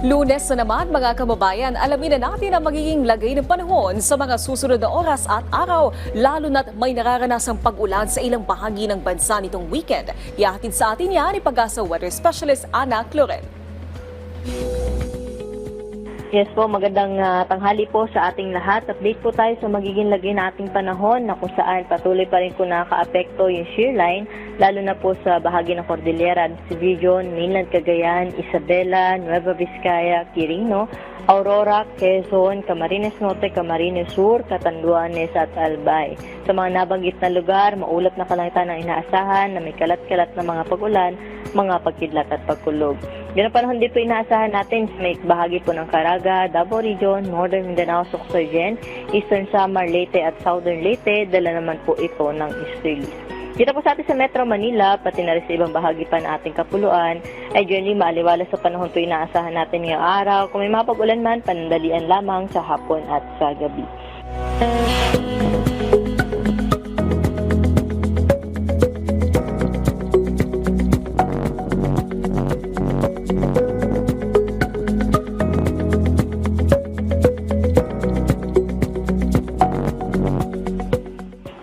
Lunes na naman mga kababayan, alamin na natin ang magiging lagay ng panahon sa mga susunod na oras at araw, lalo na't may nararanasang pag-ulan sa ilang bahagi ng bansa nitong weekend. Ihatid sa atin yan ni Pag-asa Weather Specialist Ana Cloren. Yes po, magandang tanghali po sa ating lahat. Update po tayo sa magiging lagay na ating panahon na kung saan patuloy pa rin po nakaka-apekto yung shear line, lalo na po sa bahagi ng Cordillera Region, Mainland Cagayan, Isabela, Nueva Vizcaya, Quirino, Aurora, Quezon, Camarines Norte, Camarines Sur, Catanduanes at Albay. Sa mga nabanggit na lugar, maulap na kalangitan ang inaasahan na may kalat-kalat na mga pag-ulan, mga pagkidlat at pagkulog. Ganang panahon din po inaasahan natin sa may bahagi po ng Caraga, Davao Region, Northern Mindanao, Sorsogen, Eastern Samar, Leyte at Southern Leyte, dala naman po ito ng easterlies. Dito po sa atin sa Metro Manila, pati na rin sa ibang bahagi pa ng ating kapuluan, ay generally maaliwala sa panahon po inaasahan natin ngayong araw. Kung may mga pag-ulan man, panandalian lamang sa hapon at sa gabi.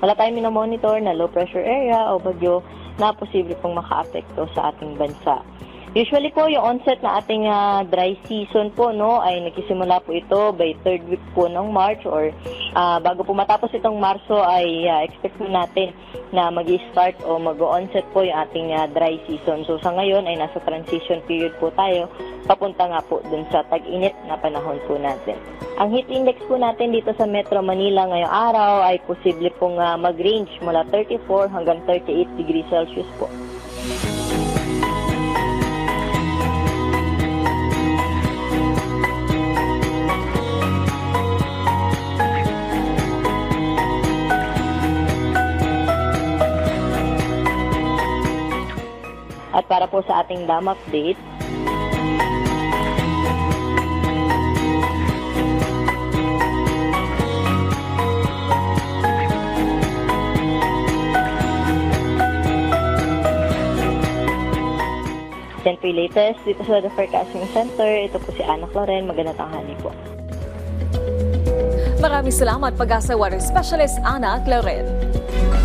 Wala tayong minomonitor na low pressure area o bagyo na posible pong maka-apekto sa ating bansa. Usually po, yung onset na ating dry season po, ay nagsisimula po ito by 3rd week po ng March or bago po matapos itong Marso ay expect po natin na mag-start o mag-onset po yung ating dry season. So sa ngayon ay nasa transition period po tayo, papunta nga po dun sa tag-init na panahon po natin. Ang heat index po natin dito sa Metro Manila ngayong araw ay posible pong mag-range mula 34 hanggang 38 degrees Celsius po. At para po sa ating dam update, yan po yung latest dito sa The Forecasting Center. Ito po si Ana Cloren. Magandang tanghali po. Maraming salamat Pag-asa Weather Specialist Ana Cloren.